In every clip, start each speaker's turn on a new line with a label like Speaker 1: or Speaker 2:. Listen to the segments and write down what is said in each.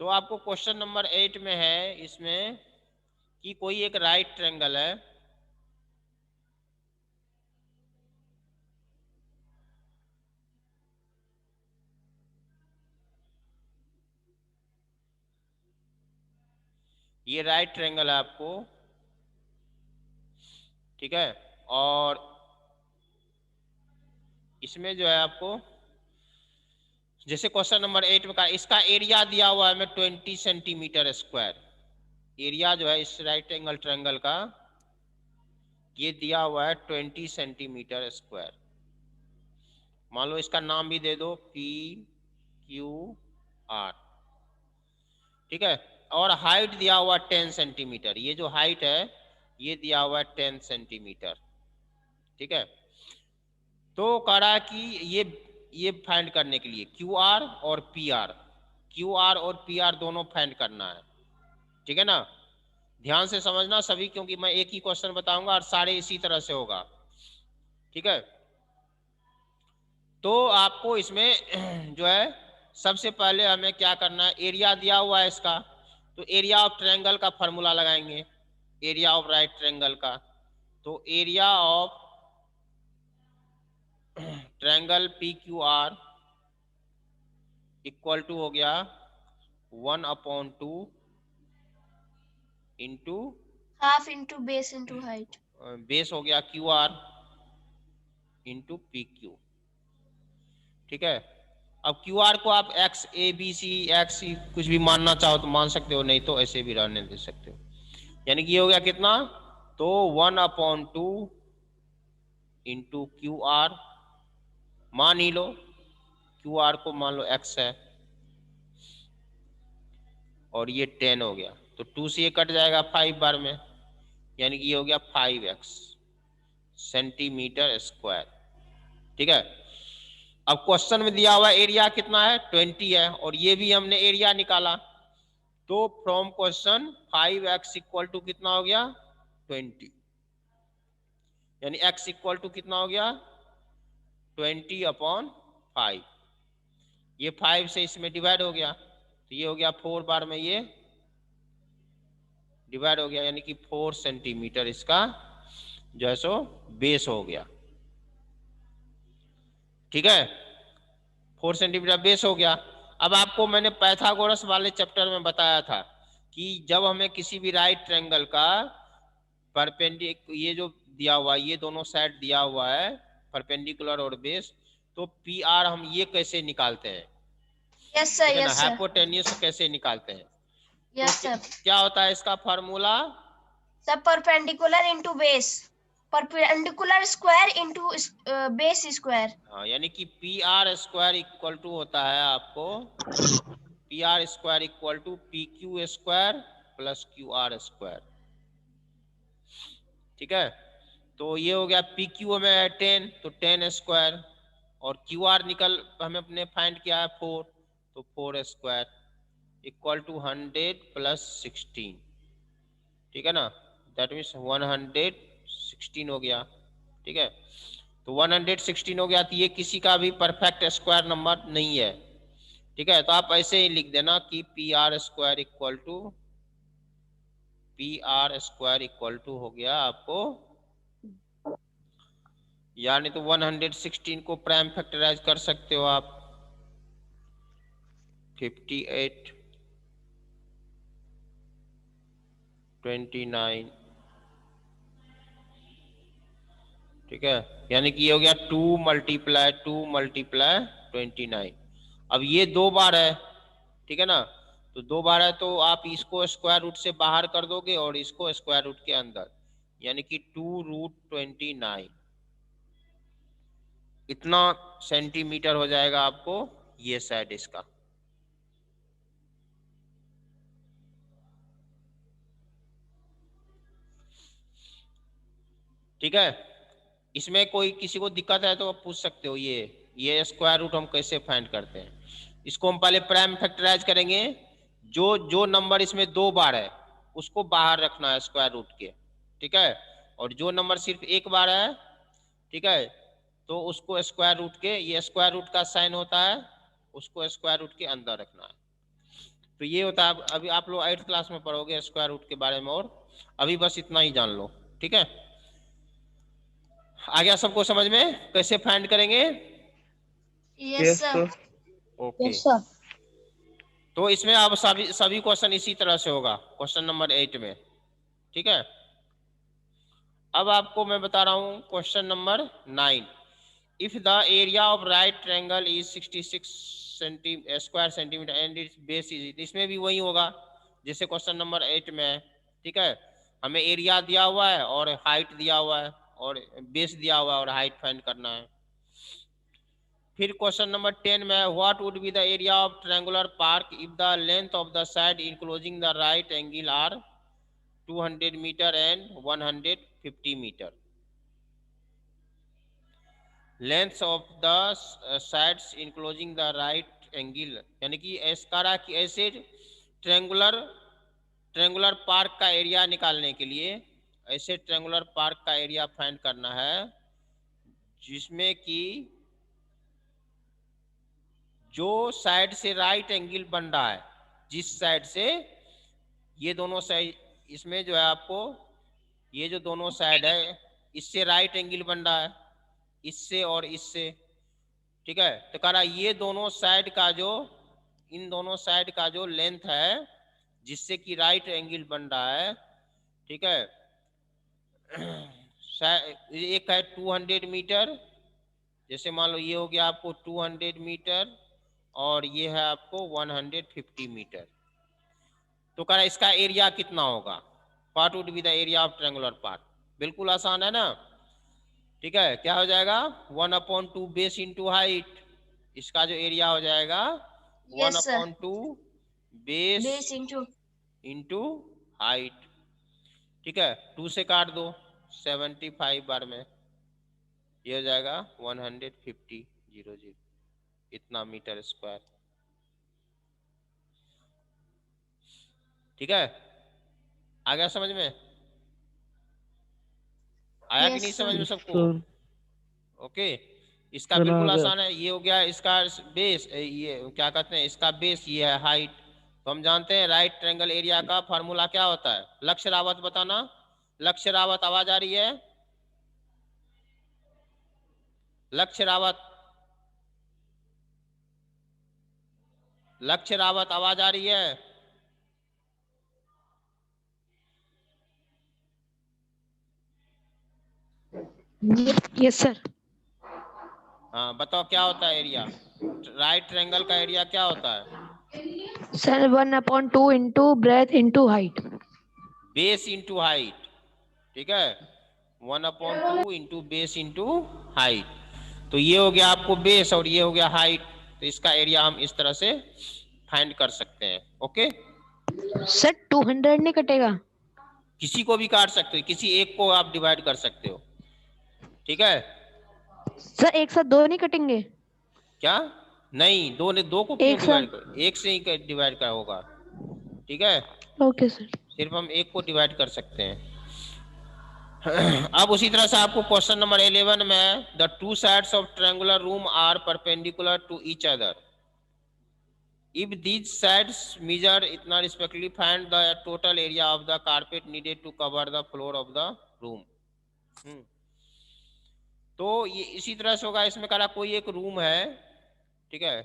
Speaker 1: तो आपको question number 8 में है इसमें कि कोई एक राइट ट्रायंगल है, ये राइट ट्रायंगल है आपको, ठीक है। और इसमें जो है आपको जैसे क्वेश्चन नंबर 8 में कहा इसका एरिया दिया हुआ है हमें 20 सेंटीमीटर स्क्वायर। एरिया जो है इस राइट एंगल ट्रायंगल का ये दिया हुआ है 20 सेंटीमीटर स्क्वायर। मान लो इसका नाम भी दे दो PQR, ठीक है। और हाइट दिया हुआ 10 सेंटीमीटर, ये जो हाइट है ये दिया हुआ है 10 सेंटीमीटर, ठीक है। तो कह रहा है कि ये फाइंड करने के लिए QR और PR, QR और PR दोनों फाइंड करना है, ठीक है ना। ध्यान से समझना सभी, क्योंकि मैं एक ही क्वेश्चन बताऊंगा और सारे इसी तरह से होगा, ठीक है। तो आपको इसमें जो है सबसे पहले हमें क्या करना है, एरिया दिया हुआ है इसका, तो एरिया ऑफ ट्रायंगल का फॉर्मूला लगाएंगे, एरिया ऑफ राइट ट्रायंगल का। तो area of triangle PQR equal to हो गया 1/2 into
Speaker 2: half into base into height,
Speaker 1: base हो गया QR इंटू PQ, ठीक है। अब QR को आप X ABC X कुछ भी मानना चाहो तो मान सकते हो, नहीं तो ऐसे भी रहने दे सकते हो। यानी कि ये हो गया कितना, तो 1/2 इंटू QR, मान ही लो QR को मान लो X है और ये 10 हो गया, तो 2 से ये कट जाएगा 5 बार में, यानी कि ये हो गया 5x सेंटीमीटर स्क्वायर, ठीक है। अब क्वेश्चन में दिया हुआ एरिया कितना है 20 है, और ये भी हमने एरिया निकाला, तो from question 5x equal to कितना हो गया 20, यानी x इक्वल टू कितना हो गया 20/5। ये 5 से इसमें डिवाइड हो गया, तो ये हो गया 4 बार में ये डिवाइड हो गया, यानी कि 4 सेंटीमीटर इसका जो है सो बेस हो गया, ठीक है। 4 सेंटीमीटर बेस हो गया। अब आपको मैंने पाइथागोरस वाले चैप्टर में बताया था कि जब हमें किसी भी राइट ट्रायंगल का परपेंडिकुलर, ये जो दिया हुआ है ये दोनों साइड दिया हुआ है परपेंडिकुलर और बेस, तो PR हम ये कैसे निकालते हैं,
Speaker 2: यस सर,
Speaker 1: ठीक है ना,
Speaker 2: यस सर,
Speaker 1: हाइपोटेन्यूज कैसे निकालते हैं। तो
Speaker 2: यस सर।
Speaker 1: क्या होता है इसका फार्मूला,
Speaker 2: सब perpendicular into base, perpendicular square into base square.
Speaker 1: हाँ, यानी कि PR स्क्वायर इक्वल टू होता है आपको PR square equal to PQ square plus QR square, ठीक है। तो ये हो गया PQ में है 10, तो 10 स्क्वायर, और QR निकल हमें अपने फाइंड किया है 4, तो 4 स्क्वायर इक्वल टू 100 प्लस 16, ठीक है ना, दैट मीन्स 116 हो गया, ठीक है। तो 116 हो गया, तो ये किसी का भी परफेक्ट स्क्वायर नंबर नहीं है, ठीक है। तो आप ऐसे ही लिख देना कि PR स्क्वायर इक्वल टू हो गया आपको, यानी तो 116 को प्राइम फैक्टराइज कर सकते हो आप 58 29, ठीक है। यानी कि ये हो गया 2 मल्टीप्लाई 29। अब ये 2 बार है, ठीक है ना, तो 2 बार है तो आप इसको स्क्वायर रूट से बाहर कर दोगे और इसको स्क्वायर रूट के अंदर, यानी कि 2√29, इतना सेंटीमीटर हो जाएगा आपको ये साइड इसका, ठीक है। इसमें कोई किसी को दिक्कत है तो आप पूछ सकते हो, ये स्क्वायर रूट हम कैसे फाइंड करते हैं। इसको हम पहले प्राइम फैक्टराइज करेंगे, जो जो नंबर इसमें 2 बार है उसको बाहर रखना है स्क्वायर रूट के, ठीक है। और जो नंबर सिर्फ 1 बार है, ठीक है, तो उसको स्क्वायर रूट के, ये स्क्वायर रूट का साइन होता है, उसको स्क्वायर रूट के अंदर रखना है, तो ये होता है, अभी आप लोग 8th क्लास में पढ़ोगे स्क्वायर रूट के बारे में, और अभी बस इतना ही जान लो, ठीक है। आ गया सबको समझ में कैसे फाइंड करेंगे?
Speaker 2: Yes sir.
Speaker 1: ओके, तो इसमें अब सभी सभी क्वेश्चन इसी तरह से होगा क्वेश्चन नंबर 8 में, ठीक है। अब आपको मैं बता रहा हूं question number 9। If the area of right triangle is 66 square centimetre and it's base is, इसमें भी वही होगा जैसे क्वेश्चन नंबर 8 में है, ठीक है। हमें एरिया दिया हुआ है और हाइट दिया हुआ है और बेस दिया हुआ है और हाइट फाइंड करना है। फिर क्वेश्चन नंबर 10 में what would be the area of triangular park if the length of the side enclosing the right angle are 200 metre and 150 metre. Length of the sides enclosing the right angle, यानी कि एस्कारा की ऐसे triangular park का area निकालने के लिए, ऐसे triangular park का एरिया फाइंड करना है जिसमें कि जो साइड से राइट एंगल बन रहा है, जिस साइड से ये दोनों साइड, इसमें जो है आपको ये जो दोनों साइड है इससे राइट एंगल बन रहा है, इससे और इससे, ठीक है। तो कह रहा ये दोनों साइड का जो, इन दोनों साइड का जो लेंथ है जिससे कि राइट एंगल बन रहा है, ठीक है, एक है 200 मीटर, जैसे मान लो ये हो गया आपको 200 मीटर और ये है आपको 150 मीटर। तो कह रहा इसका एरिया कितना होगा, what would be the area of triangular park. बिल्कुल आसान है ना, ठीक है। क्या हो जाएगा 1/2 बेस इंटू हाइट, इसका जो एरिया हो जाएगा
Speaker 2: yes sir.
Speaker 1: 1/2 base
Speaker 2: base
Speaker 1: into height, ठीक है। 2 से काट दो 75 बार में, ये हो जाएगा 150 इतना मीटर स्क्वायर, ठीक है। आ गया समझ में, आया कि नहीं समझ में सबको? ओके, इसका बिल्कुल आसान है, ये हो गया इसका बेस, ये क्या कहते हैं इसका बेस, ये है हाइट। तो हम जानते हैं राइट ट्रायंगल एरिया का फार्मूला क्या होता है, लक्ष्य रावत बताना। लक्ष्य रावत आवाज आ रही है? लक्ष्य रावत, लक्ष्य रावत आवाज आ रही है?
Speaker 3: Yes sir.
Speaker 1: हाँ बताओ क्या होता है एरिया, राइट ट्रायंगल का एरिया क्या होता है?
Speaker 3: Sir 1/2 into breadth into height.
Speaker 1: Base into height, ठीक है, 1/2 इंटू बेस इंटू हाइट। तो ये हो गया आपको बेस और ये हो गया हाइट, तो इसका एरिया हम इस तरह से फाइंड कर सकते हैं। ओके,
Speaker 3: सर 200 नहीं कटेगा?
Speaker 1: किसी को भी काट सकते हो, किसी एक को आप डिवाइड कर सकते हो, ठीक है।
Speaker 3: सर एक साथ दो नहीं कटेंगे?
Speaker 1: क्या नहीं, दो को क्यों
Speaker 3: एक
Speaker 1: डिवाइड
Speaker 3: साथ?
Speaker 1: कर, एक से ही डिवाइड का होगा, ठीक है।
Speaker 3: Okay sir.
Speaker 1: सिर्फ हम एक को डिवाइड कर सकते हैं। अब उसी तरह से आपको क्वेश्चन नंबर 11 में the two sides of triangular room are perpendicular to each other if these sides measure इतना respectively find the total area of the carpet needed to cover the floor of the room। तो ये इसी तरह से होगा, इसमें कहा कोई एक रूम है, ठीक है,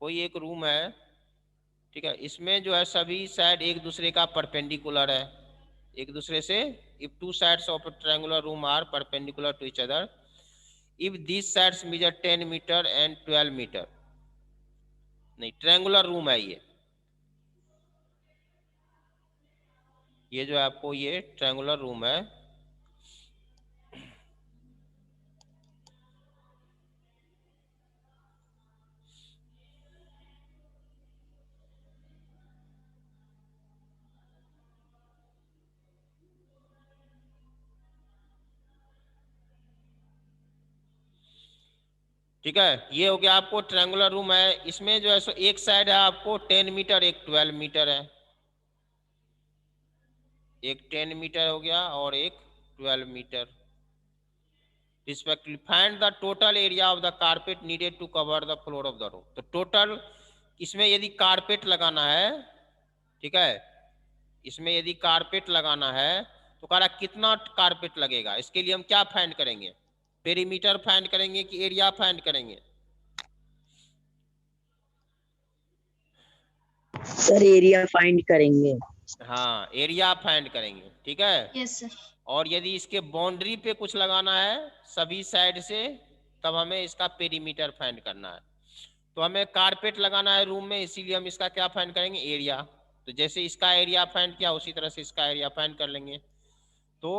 Speaker 1: कोई एक रूम है, ठीक है, इसमें जो है सभी साइड एक दूसरे का परपेंडिकुलर है, एक दूसरे से। if two sides of a triangular room are perpendicular to each other if these sides measure 10 meter and 12 meter, नहीं ट्रायंगुलर रूम है ये जो है आपको ये ट्रायंगुलर रूम है, ठीक है। ये हो गया आपको ट्रायंगुलर रूम है, इसमें जो है सो एक साइड है आपको 10 मीटर, एक 12 मीटर है, एक 10 मीटर हो गया और एक 12 metre respectively. Find the total area of the carpet needed to cover the floor of the room. तो टोटल इसमें यदि कारपेट लगाना है ठीक है। इसमें यदि कारपेट लगाना है तो कह रहा कितना कारपेट लगेगा, इसके लिए हम क्या फाइंड करेंगे, पेरीमीटर फाइंड करेंगे कि एरिया फाइंड करेंगे?
Speaker 4: सर एरिया फाइंड करेंगे।
Speaker 1: हाँ, एरिया फाइंड करेंगे, ठीक है।
Speaker 2: Yes sir.
Speaker 1: और यदि इसके बाउंड्री पे कुछ लगाना है सभी साइड से, तब हमें इसका पेरीमीटर फाइंड करना है। तो हमें कारपेट लगाना है रूम में, इसीलिए हम इसका क्या फाइंड करेंगे, एरिया। तो जैसे इसका एरिया फाइंड किया उसी तरह से इसका एरिया फाइंड कर लेंगे, तो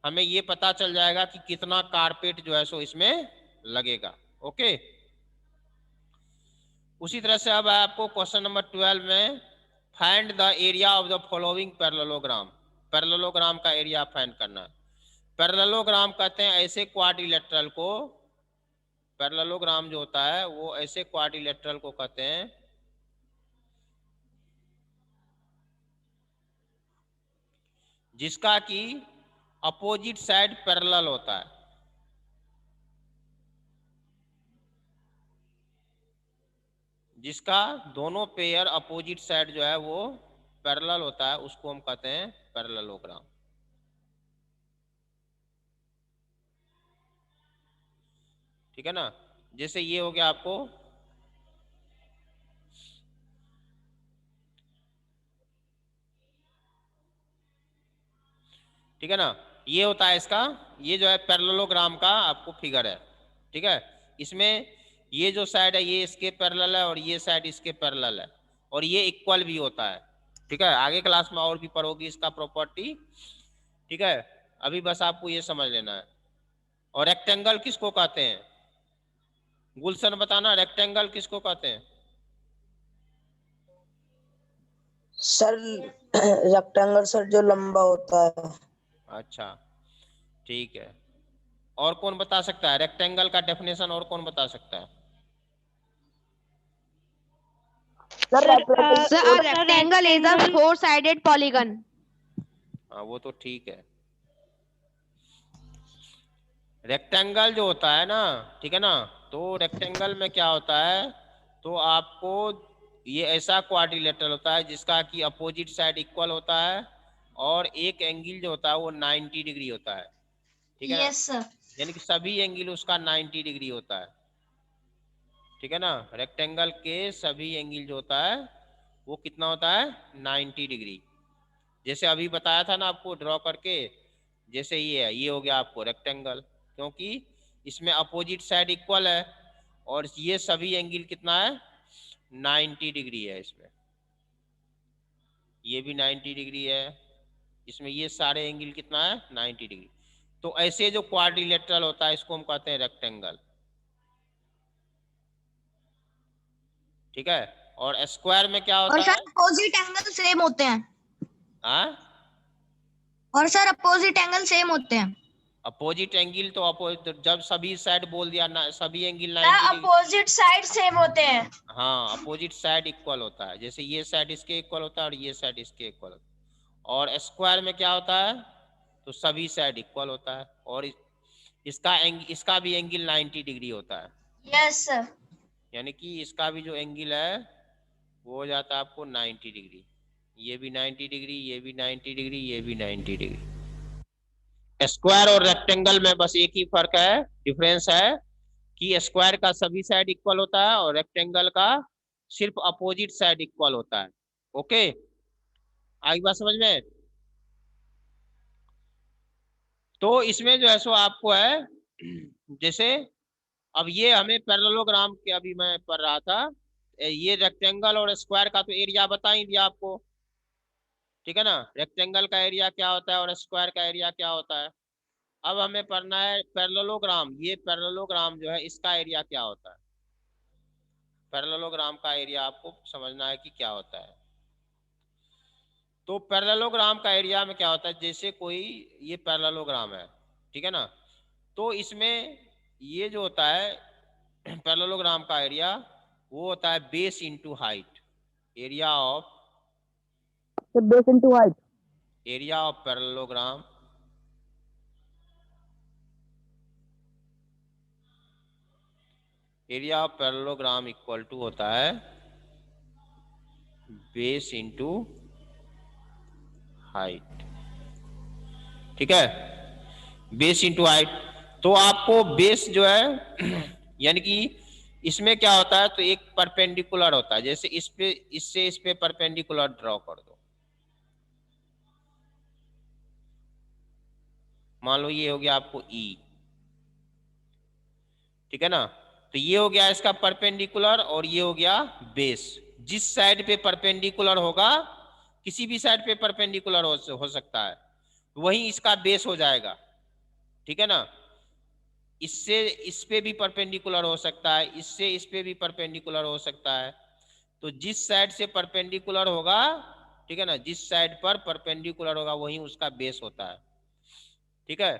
Speaker 1: हमें ये पता चल जाएगा कि कितना कारपेट जो है सो इसमें लगेगा। ओके, उसी तरह से अब आपको क्वेश्चन नंबर 12 में find the area of the following parallelogram, parallelogram का एरिया फाइंड करना है। पैरेललोग्राम कहते हैं ऐसे क्वाड्रिलेटरल को, पैरेललोग्राम जो होता है वो ऐसे क्वाड्रिलेटरल को कहते हैं जिसका कि अपोजिट साइड पैरेलल होता है। जिसका दोनों पेयर अपोजिट साइड जो है वो पैरेलल होता है, उसको हम कहते हैं पैरेललोग्राम। ठीक है ना। जैसे ये हो गया आपको, ठीक है ना, ये होता है इसका, ये जो है पैरेललोग्राम का आपको फिगर है। ठीक है, इसमें ये जो साइड है ये इसके पैरेलल है और ये साइड इसके पैरेलल है, और ये इक्वल भी होता है। ठीक है, आगे क्लास में और भी पढ़ोगी इसका प्रॉपर्टी। ठीक है, अभी बस आपको ये समझ लेना है। और रेक्टेंगल किसको कहते हैं, गुलशन बताना, रेक्टेंगल किसको कहते हैं?
Speaker 4: सर रेक्टेंगल सर जो लंबा होता है।
Speaker 1: अच्छा, ठीक है। और कौन बता सकता है रेक्टेंगल का डेफिनेशन, और कौन बता सकता है?
Speaker 3: Sir, a rectangle is a four-sided polygon.
Speaker 1: हाँ, वो तो ठीक है। रेक्टेंगल जो होता है ना, ठीक है ना, तो रेक्टेंगल में क्या होता है, तो आपको ये ऐसा क्वाड्रिलेटरल होता है जिसका कि अपोजिट साइड इक्वल होता है और एक एंगल जो होता है वो 90 डिग्री होता है। ठीक है ना,
Speaker 2: यस सर।
Speaker 1: यानी कि सभी एंगल उसका 90 डिग्री होता है। ठीक है ना, रेक्टेंगल के सभी एंगल जो होता है वो कितना होता है, 90 डिग्री। जैसे अभी बताया था ना आपको ड्रॉ करके, जैसे ये है, ये हो गया आपको रेक्टेंगल, क्योंकि इसमें अपोजिट साइड इक्वल है और ये सभी एंगल कितना है, 90 डिग्री है। इसमें ये भी 90 डिग्री है, इसमें ये सारे एंगल कितना है, 90 डिग्री। तो ऐसे जो क्वाड्रिलेटरल होता है इसको हम कहते हैं रेक्टेंगल। ठीक है, और स्क्वायर में क्या होता
Speaker 2: और
Speaker 1: है?
Speaker 2: सर अपोजिट एंगल सेम होते हैं।
Speaker 1: हाँ,
Speaker 2: और सर अपोजिट एंगल सेम होते हैं।
Speaker 1: अपोजिट एंगल तो अपोजिट, जब सभी साइड बोल दिया ना, सभी angle 90 degree.
Speaker 2: Opposite side same होते हैं।
Speaker 1: हाँ, अपोजिट साइड इक्वल होता है, जैसे ये साइड इसके इक्वल होता है और ये साइड इसके इक्वल होता है। और स्क्वायर में क्या होता है, तो सभी साइड इक्वल होता है और इसका भी एंगल 90 डिग्री होता है।
Speaker 2: Yes sir.
Speaker 1: यानी कि इसका भी जो एंगल है वो हो जाता है आपको 90 डिग्री। ये भी 90 डिग्री, ये भी 90 डिग्री, ये भी 90 डिग्री। स्क्वायर और रेक्टेंगल में बस एक ही फर्क है, डिफरेंस है कि स्क्वायर का सभी साइड इक्वल होता है और रेक्टेंगल का सिर्फ अपोजिट साइड इक्वल होता है। ओके, आई बात समझ में? तो इसमें जो है सो आपको है, जैसे अब ये हमें पैरेललोग्राम के, अभी मैं पढ़ रहा था, ये रेक्टेंगल और स्क्वायर का तो एरिया बता ही दिया आपको। ठीक है ना, रेक्टेंगल का एरिया क्या होता है और स्क्वायर का एरिया क्या होता है। अब हमें पढ़ना है पैरेललोग्राम, ये पैरेललोग्राम जो है इसका एरिया क्या होता है। पैरेललोग्राम का एरिया आपको समझना है कि क्या होता है। तो पैरेललोग्राम का एरिया में क्या होता है, जैसे कोई ये पैरेललोग्राम है, ठीक है ना, तो इसमें ये जो होता है पैरेललोग्राम का एरिया वो होता है base into height, area of,
Speaker 4: base into height,
Speaker 1: area of parallelogram area of parallelogram equal to होता है बेस इंटू हाइट। ठीक है, बेस इंटू हाइट। तो आपको बेस जो है यानी कि इसमें क्या होता है, तो एक परपेंडिकुलर होता है, जैसे इस पे इससे इस पे परपेंडिकुलर ड्रॉ कर दो। मान लो ये हो गया आपको ई, ठीक है ना। तो ये हो गया इसका परपेंडिकुलर और ये हो गया बेस। जिस साइड पे परपेंडिकुलर होगा, किसी भी साइड पे परपेंडिकुलर हो सकता है, वही इसका बेस हो जाएगा। ठीक है ना। इससे इस पे भी परपेंडिकुलर हो सकता है, इससे इस पे भी परपेंडिकुलर हो सकता है। तो जिस साइड से परपेंडिकुलर होगा, ठीक है ना, जिस साइड पर परपेंडिकुलर होगा वही उसका बेस होता है। ठीक है।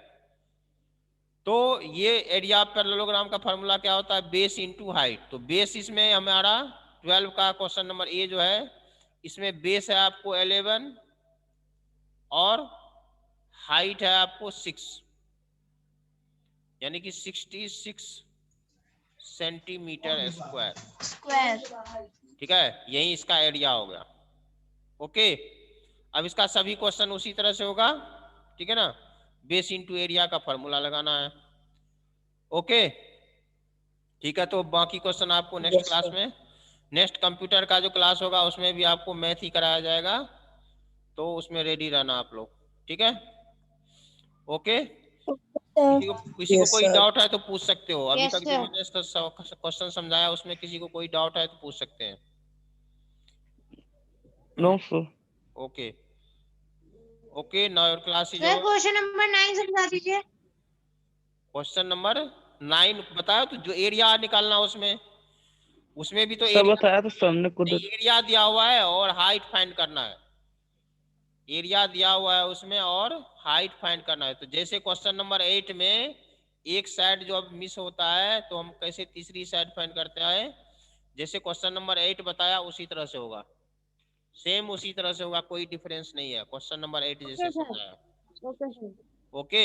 Speaker 1: तो ये एरिया पैरेललोग्राम का फॉर्मूला क्या होता है, बेस इंटू हाइट। तो बेस इसमें हमारा 12 का क्वेश्चन नंबर ए जो है, इसमें बेस है आपको 11 और हाइट है आपको 6, यानी कि 66 सेंटीमीटर स्क्वायर। ठीक है, यही इसका एरिया हो गया। ओके, अब इसका सभी क्वेश्चन उसी तरह से होगा। ठीक है ना, बेस इंटू एरिया का फॉर्मूला लगाना है। ओके, ठीक है। तो बाकी क्वेश्चन आपको नेक्स्ट क्लास में, नेक्स्ट कंप्यूटर का जो क्लास होगा उसमें भी आपको मैथ ही कराया जाएगा, तो उसमें रेडी रहना आप लोग। ठीक है, ओके। किसी को कोई डाउट है तो पूछ सकते हो। अभी तक जो मैंने क्वेश्चन समझाया उसमें किसी को कोई डाउट है तो पूछ सकते हैं।
Speaker 5: No sir.
Speaker 1: Okay okay, now your class is over.
Speaker 2: Question number 9 समझा दीजिए।
Speaker 1: क्वेश्चन नंबर 9 बताया तो, जो एरिया निकालना उसमें भी तो
Speaker 5: सब बताया तो सामने को
Speaker 1: एरिया दिया हुआ है और हाइट फाइंड करना है। एरिया दिया हुआ है उसमें और हाइट फाइंड करना है। तो जैसे क्वेश्चन नंबर 8 में एक साइड जो अब मिस होता है तो हम कैसे तीसरी साइड फाइंड करते हैं, जैसे क्वेश्चन नंबर 8 बताया उसी तरह से होगा, सेम उसी तरह से होगा, कोई डिफरेंस नहीं है। क्वेश्चन नंबर 8 जैसे समझाया। Okay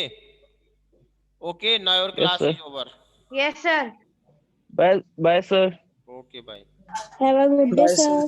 Speaker 1: okay, now your class is over.
Speaker 2: Yes sir.
Speaker 5: Bye bye sir.
Speaker 1: Okay bye.
Speaker 2: Have a good day sir.